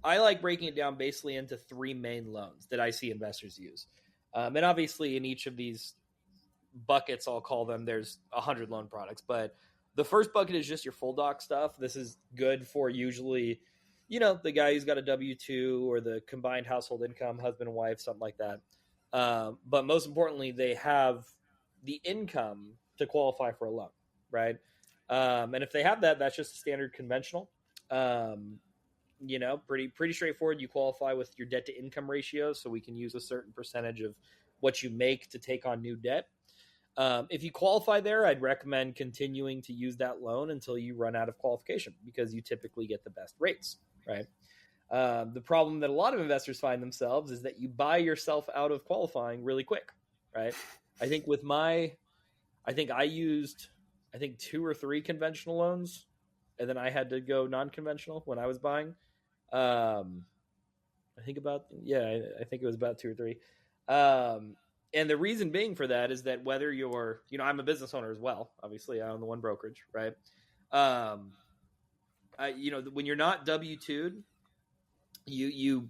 I like breaking it down basically into three main loans that I see investors use. And obviously in each of these buckets, I'll call them, there's 100 loan products. But the first bucket is just your full doc stuff. This is good for usually, the guy who's got a W-2 or the combined household income, husband and wife, something like that. But most importantly, they have the income to qualify for a loan, right? And if they have that, that's just a standard conventional. Pretty straightforward. You qualify with your debt to income ratio, so we can use a certain percentage of what you make to take on new debt. If you qualify there, I'd recommend continuing to use that loan until you run out of qualification, because you typically get the best rates, right? The problem that a lot of investors find themselves is that you buy yourself out of qualifying really quick, right? I think I used 2 or 3 conventional loans, and then I had to go non-conventional when I was buying. I think it was about 2 or 3. And the reason being for that is that whether you're, I'm a business owner as well. Obviously, I own the One Brokerage, right? When you're not W-2'd, you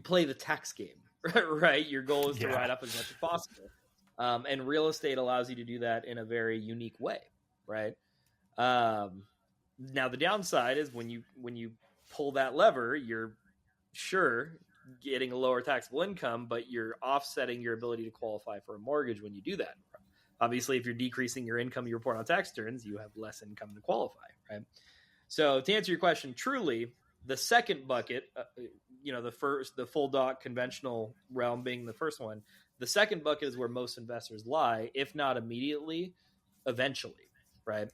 play the tax game, right? Your goal is to write up as much as possible. And real estate allows you to do that in a very unique way, right? Now the downside is when you pull that lever, you're sure getting a lower taxable income, but you're offsetting your ability to qualify for a mortgage when you do that. Obviously, if you're decreasing your income you report on tax returns, you have less income to qualify, right? So to answer your question, truly, the second bucket, the full doc conventional realm being the first one, the second bucket is where most investors lie, if not immediately, eventually, right?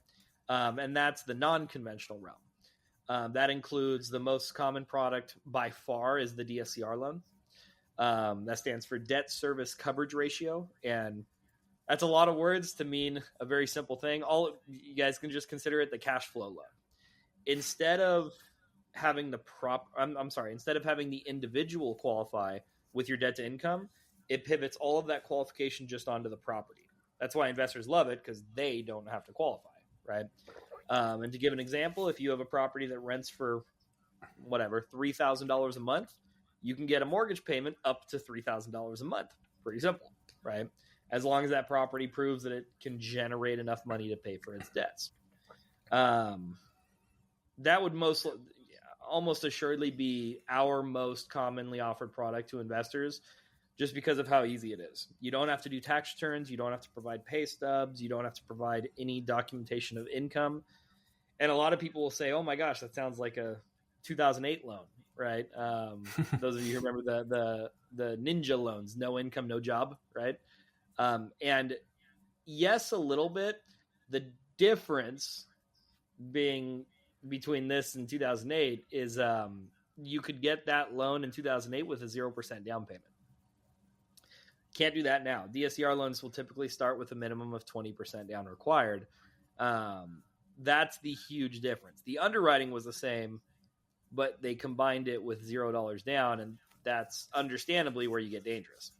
And that's the non-conventional realm. That includes the most common product by far is the DSCR loan. That stands for debt service coverage ratio. And that's a lot of words to mean a very simple thing. You guys can just consider it the cash flow loan. Instead of having instead of having the individual qualify with your debt to income, it pivots all of that qualification just onto the property. That's why investors love it, because they don't have to qualify, right? And to give an example, if you have a property that rents for $3,000 a month, you can get a mortgage payment up to $3,000 a month. Pretty simple, right? As long as that property proves that it can generate enough money to pay for its debts. That would almost assuredly be our most commonly offered product to investors, just because of how easy it is. You don't have to do tax returns. You don't have to provide pay stubs. You don't have to provide any documentation of income. And a lot of people will say, oh my gosh, that sounds like a 2008 loan, right? Those of you who remember the ninja loans, no income, no job, right? And yes, a little bit. The difference being between this and 2008 is you could get that loan in 2008 with a 0% down payment. Can't do that now. DSCR loans will typically start with a minimum of 20% down required. That's the huge difference. The underwriting was the same, but they combined it with $0 down, and that's understandably where you get dangerous.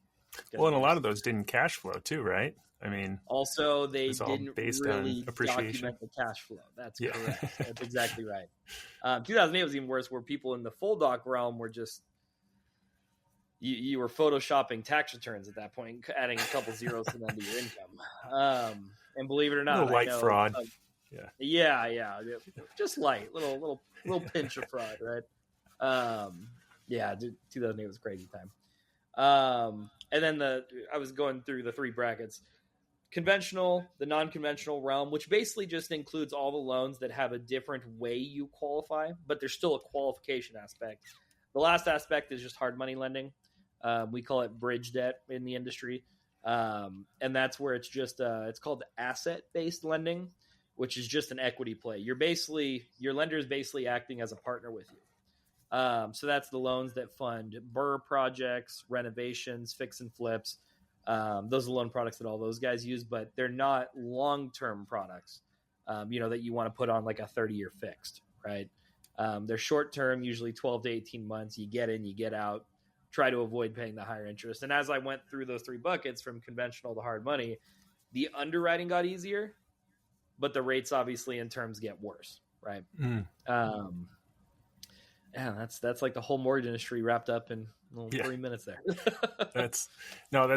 Well, and a lot of those didn't cash flow too, right? I mean, also they didn't really document the cash flow. That's correct. That's exactly right. 2008 was even worse, where people in the full doc realm were just you were photoshopping tax returns at that point, adding a couple zeros to the end of your income. And believe it or not, light fraud. Yeah, just light, little pinch of fraud, right? 2008 was a crazy time. And then I was going through the 3 brackets: conventional, the non-conventional realm, which basically just includes all the loans that have a different way you qualify, but there's still a qualification aspect. The last aspect is just hard money lending. We call it bridge debt in the industry. And that's where it's just, it's called asset-based lending, which is just an equity play. Your lender is basically acting as a partner with you. So that's the loans that fund BRRRR projects, renovations, fix and flips. Those are the loan products that all those guys use, but they're not long-term products, that you want to put on like a 30-year fixed, right? They're short-term, usually 12 to 18 months. You get in, you get out, try to avoid paying the higher interest. And as I went through those 3 buckets from conventional to hard money, the underwriting got easier, but the rates obviously in terms get worse, right? Yeah, that's like the whole mortgage industry wrapped up in Yeah. 3 minutes there. That's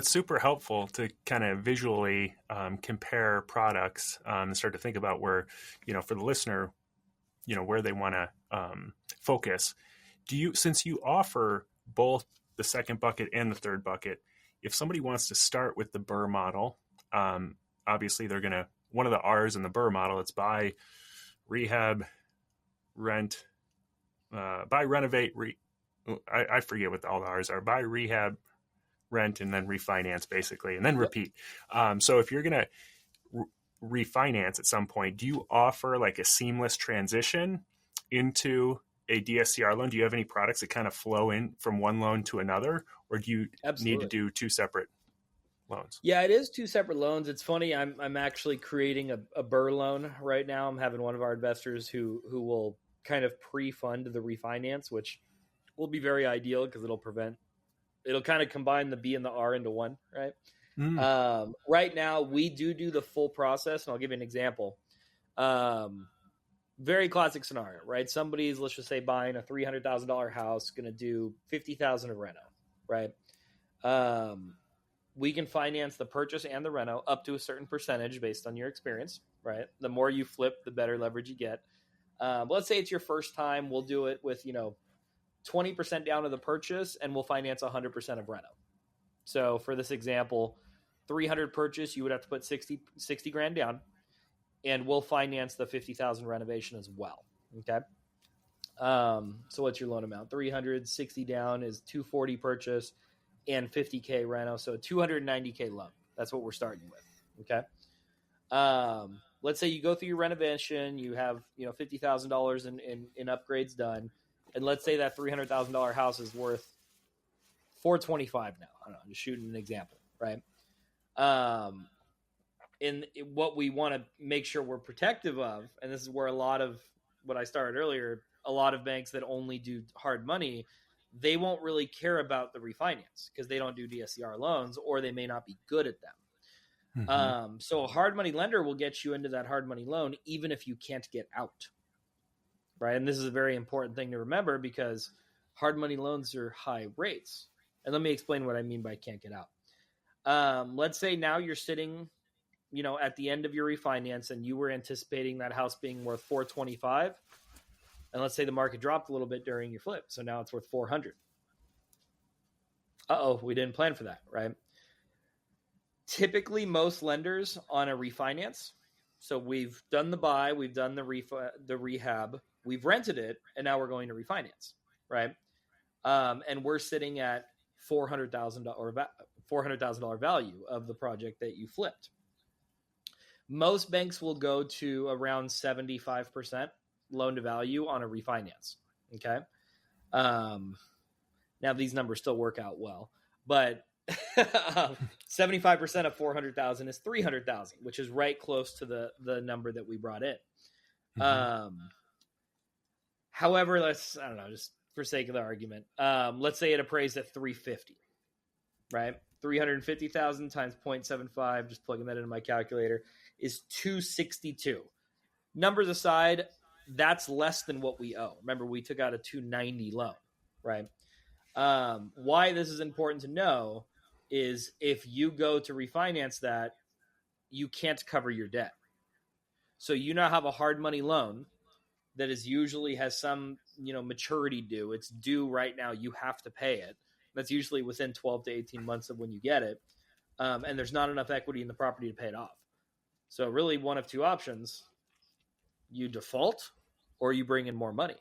super helpful to kind of visually compare products and start to think about where, for the listener, where they want to focus. Since you offer both the second bucket and the third bucket, if somebody wants to start with the BRRRR model, obviously they're going to, one of the R's in the BRRRR model, it's buy, rehab, rent, buy, renovate, I forget what all the R's are. Buy, rehab, rent, and then refinance, basically, and then repeat. So if you're going to refinance at some point, do you offer like a seamless transition into a DSCR loan? Do you have any products that kind of flow in from one loan to another, or do you need to do two separate loans? Yeah, it is two separate loans. It's funny. I'm actually creating a BRRRR loan right now. I'm having one of our investors who will kind of pre-fund the refinance, which will be very ideal because it'll kind of combine the B and the R into one, right? Right now, we do the full process, and I'll give you an example. Very classic scenario, right? Somebody's, let's just say, buying a $300,000 house, going to do $50,000 of reno, right? We can finance the purchase and the reno up to a certain percentage based on your experience, right? The more you flip, the better leverage you get. But let's say it's your first time. We'll do it with 20% down to the purchase, and we'll finance 100% of reno. So for this example, 300 purchase, you would have to put 60 grand down, and we'll finance the 50,000 renovation as well. Okay. So what's your loan amount? 360 down is 240 purchase and 50K reno. So a 290K loan. That's what we're starting with. Okay. Let's say you go through your renovation, you have, $50,000 in upgrades done. And let's say that $300,000 house is worth $425 now. I don't know, I'm just shooting an example, right? And what we want to make sure we're protective of, and this is where a lot of what I started earlier, a lot of banks that only do hard money, they won't really care about the refinance because they don't do DSCR loans, or they may not be good at them. Mm-hmm. So a hard money lender will get you into that hard money loan even if you can't get out. Right. And this is a very important thing to remember because hard money loans are high rates. And let me explain what I mean by can't get out. Let's say now you're sitting, at the end of your refinance, and you were anticipating that house being worth 425. And let's say the market dropped a little bit during your flip. So now it's worth 400. We didn't plan for that, right? Typically, most lenders on a refinance, so we've done the buy, we've done the rehab, we've rented it, and now we're going to refinance, right? And we're sitting at $400,000 value of the project that you flipped. Most banks will go to around 75% loan to value on a refinance. Okay. Now these numbers still work out well, but 75% of 400,000 is 300,000, which is right close to the number that we brought in. Mm-hmm. However, just for sake of the argument, let's say it appraised at 350, right? 350,000 times 0.75, just plugging that into my calculator, is 262. Numbers aside, that's less than what we owe. Remember, we took out a 290 loan, right? Why this is important to know is if you go to refinance that, you can't cover your debt. So you now have a hard money loan that is usually has some, maturity due. It's due right now. You have to pay it. That's usually within 12 to 18 months of when you get it. And there's not enough equity in the property to pay it off. So really one of two options: you default or you bring in more money.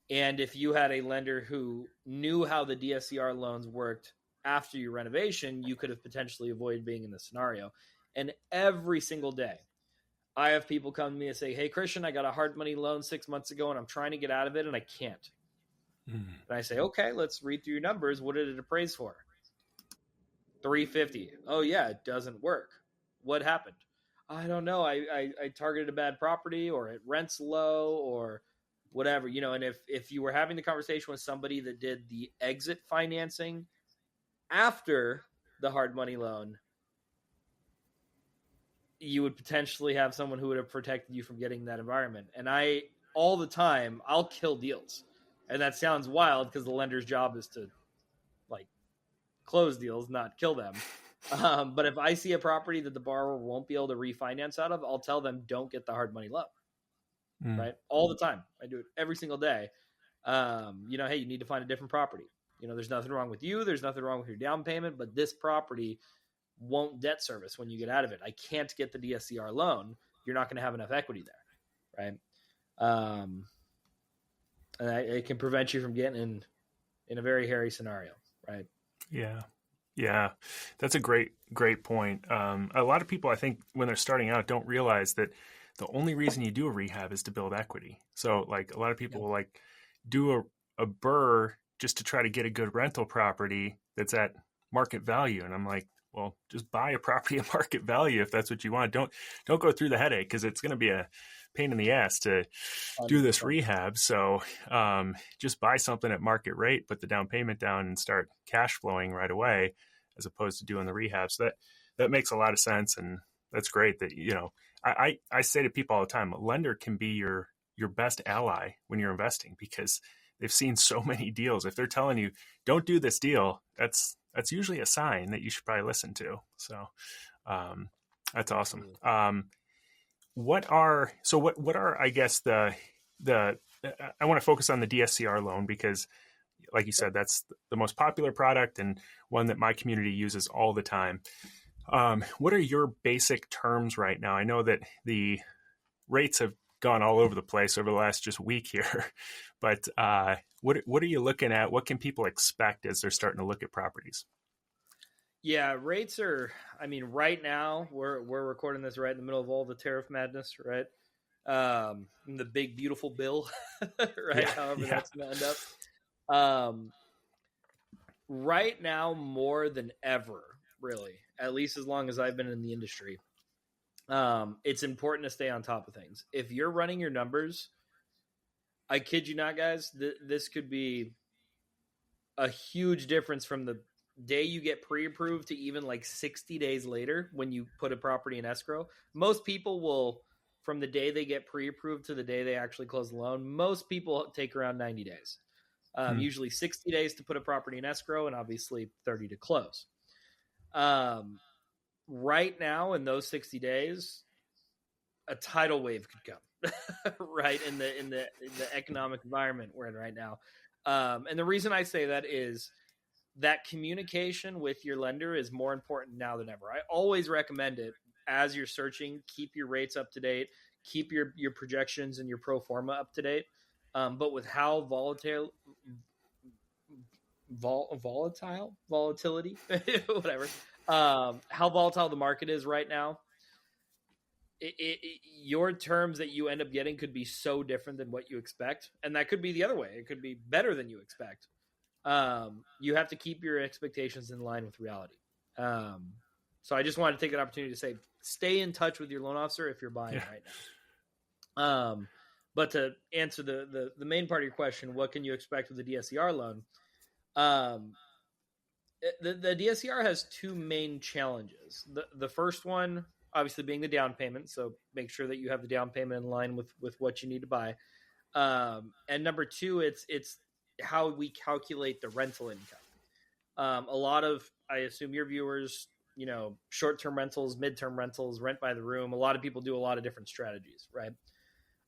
And if you had a lender who knew how the DSCR loans worked after your renovation, you could have potentially avoided being in this scenario. And every single day, I have people come to me and say, "Hey, Christian, I got a hard money loan 6 months ago and I'm trying to get out of it and I can't." And I say, "Okay, let's read through your numbers. What did it appraise for?" 350. Oh yeah, it doesn't work. What happened? I don't know. I targeted a bad property, or it rents low, or whatever, and if you were having the conversation with somebody that did the exit financing after the hard money loan, you would potentially have someone who would have protected you from getting that environment. And I all the time, I'll kill deals. And that sounds wild because the lender's job is to like close deals, not kill them. But if I see a property that the borrower won't be able to refinance out of, I'll tell them don't get the hard money loan. Right? All the time. I do it every single day. Hey, you need to find a different property. There's nothing wrong with you. There's nothing wrong with your down payment, but this property won't debt service when you get out of it. I can't get the DSCR loan. You're not going to have enough equity there. Right? And it can prevent you from getting in a very hairy scenario. Right? Yeah. Yeah, that's a great point. A lot of people, I think, when they're starting out, don't realize that the only reason you do a rehab is to build equity. So like a lot of people will like do a BRRRR just to try to get a good rental property that's at market value. And I'm like, well, just buy a property at market value if that's what you want. Don't go through the headache because it's going to be a pain in the ass to do this rehab. So just buy something at market rate, put the down payment down and start cash flowing right away as opposed to doing the rehab. So that makes a lot of sense. And that's great that, I say to people all the time, a lender can be your best ally when you're investing because they've seen so many deals. If they're telling you, don't do this deal, that's usually a sign that you should probably listen to. So that's awesome. What are, I guess, I want to focus on the DSCR loan because like you said, that's the most popular product and one that my community uses all the time. What are your basic terms right now? I know that the rates have gone all over the place over the last just week here, but what are you looking at? What can people expect as they're starting to look at properties? Yeah, rates are, right now we're recording this right in the middle of all the tariff madness, right? The big, beautiful bill, right? Yeah, However that's going to end up. Right now, more than ever, really, at least as long as I've been in the industry, it's important to stay on top of things. If you're running your numbers, I kid you not, guys, this could be a huge difference from the day you get pre-approved to even like 60 days later when you put a property in escrow. Most people will, from the day they get pre-approved to the day they actually close the loan, most people take around 90 days. Usually 60 days to put a property in escrow and obviously 30 to close. Right now in those 60 days, a tidal wave could come, right? In the economic environment we're in right now. And the reason I say that is that communication with your lender is more important now than ever. I always recommend it as you're searching, keep your rates up to date, keep your projections and your pro forma up to date. But with how volatility, whatever, how volatile the market is right now, your terms that you end up getting could be so different than what you expect. And that could be the other way. It could be better than you expect. You have to keep your expectations in line with reality. So I just wanted to take an opportunity to say, stay in touch with your loan officer if you're buying right now. But to answer the main part of your question, what can you expect with the DSCR loan? The DSCR has two main challenges. The first one, obviously, being the down payment. So make sure that you have the down payment in line with what you need to buy. And number two, it's how we calculate the rental income. A lot of, I assume your viewers, short-term rentals, mid-term rentals, rent by the room. A lot of people do a lot of different strategies, right?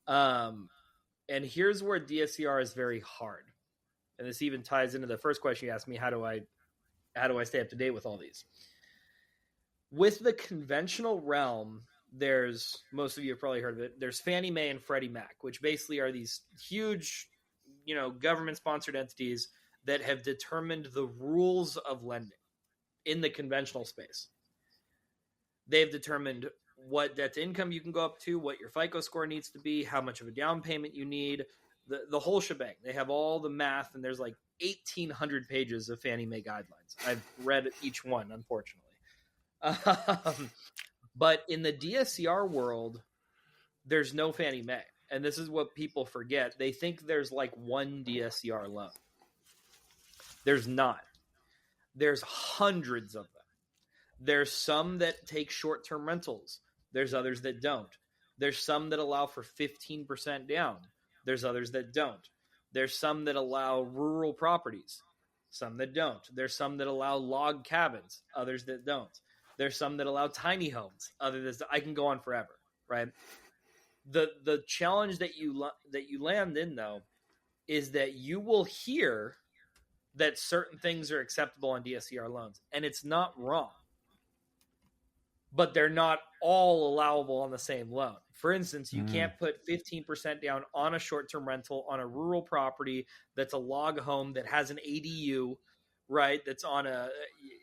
And here's where DSCR is very hard. And this even ties into the first question you asked me, how do I stay up to date with all these? With the conventional realm, most of you have probably heard of it, there's Fannie Mae and Freddie Mac, which basically are these huge, government-sponsored entities that have determined the rules of lending in the conventional space. They've determined what debt to income you can go up to, what your FICO score needs to be, how much of a down payment you need, the whole shebang. They have all the math, and there's like 1,800 pages of Fannie Mae guidelines. I've read each one, unfortunately. But in the DSCR world, there's no Fannie Mae. And this is what people forget. They think there's like one DSCR loan. There's not. There's hundreds of them. There's some that take short-term rentals. There's others that don't. There's some that allow for 15% down. There's others that don't. There's some that allow rural properties, some that don't. There's some that allow log cabins, others that don't. There's some that allow tiny homes, others that I can go on forever, right? The challenge that you land in, though, is that you will hear that certain things are acceptable on DSCR loans, and it's not wrong. But they're not all allowable on the same loan. For instance, you can't put 15% down on a short-term rental on a rural property that's a log home that has an ADU, right? That's on a,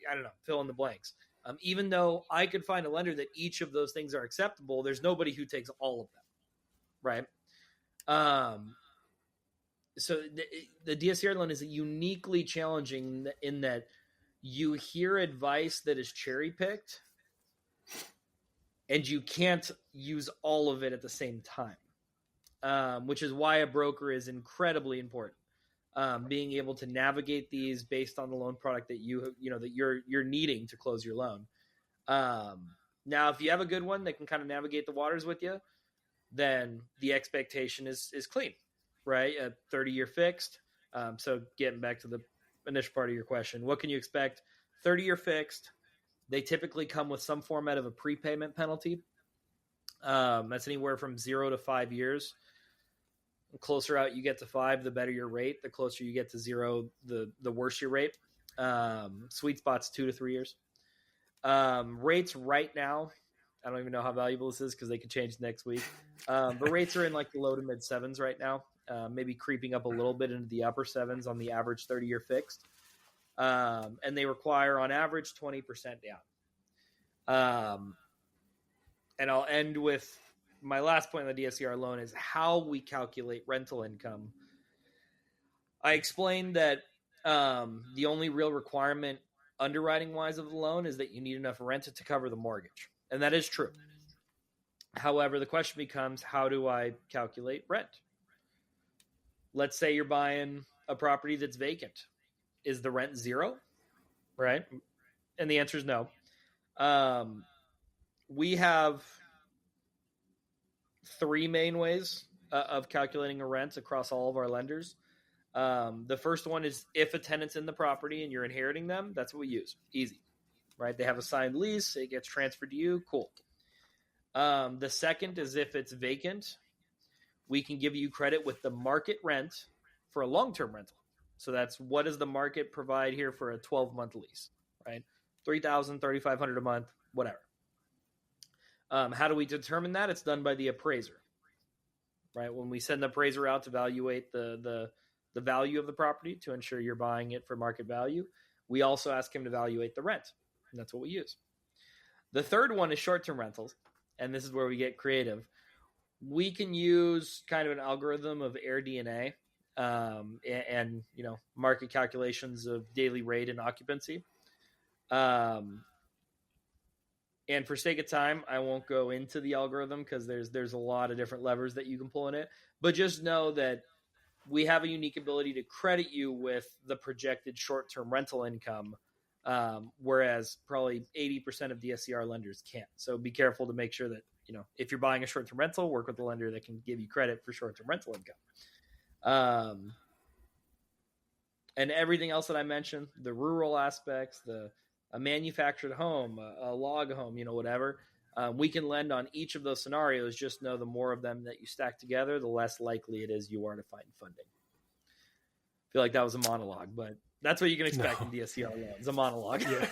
I don't know, fill in the blanks. Even though I could find a lender that each of those things are acceptable, there's nobody who takes all of them, right? So the DSCR loan is uniquely challenging in that you hear advice that is cherry-picked, and you can't use all of it at the same time, which is why a broker is incredibly important. Being able to navigate these based on the loan product that you're needing to close your loan. Now, if you have a good one that can kind of navigate the waters with you, then the expectation is clean, right? A 30-year fixed. So getting back to the initial part of your question, what can you expect? 30-year fixed. They typically come with some format of a prepayment penalty. That's anywhere from 0 to 5 years. The closer out you get to 5, the better your rate. The closer you get to 0, the worse your rate. Sweet spot's 2 to 3 years. Rates right now, I don't even know how valuable this is because they could change next week. But rates are in like the low to mid 7s right now, maybe creeping up a little bit into the upper 7s on the average 30-year fixed. And they require on average 20% down. And I'll end with my last point on the DSCR loan is how we calculate rental income. I explained that the only real requirement underwriting wise of the loan is that you need enough rent to cover the mortgage. And that is true. However, the question becomes, how do I calculate rent? Let's say you're buying a property that's vacant. Is the rent 0? Right? And the answer is no. We have 3 main ways of calculating a rent across all of our lenders. The first one is if a tenant's in the property and you're inheriting them, that's what we use. Easy, right? They have a signed lease. It gets transferred to you. Cool. The second is if it's vacant, we can give you credit with the market rent for a long-term rental. So that's what does the market provide here for a 12-month lease, right? $3,000, $3,500 a month, whatever. How do we determine that? It's done by the appraiser, right? When we send the appraiser out to evaluate the value of the property to ensure you're buying it for market value, we also ask him to evaluate the rent, and that's what we use. The third one is short-term rentals, and this is where we get creative. We can use kind of an algorithm of AirDNA and market calculations of daily rate and occupancy. And for sake of time, I won't go into the algorithm because there's a lot of different levers that you can pull in it. But just know that we have a unique ability to credit you with the projected short-term rental income, whereas probably 80% of DSCR lenders can't. So be careful to make sure that, if you're buying a short-term rental, work with a lender that can give you credit for short-term rental income. And everything else that I mentioned, the rural aspects, a manufactured home, a log home, whatever, we can lend on each of those scenarios. Just know the more of them that you stack together, the less likely it is you are to find funding. I feel like that was a monologue, but that's what you can expect in DSCR loans, a monologue. Yeah.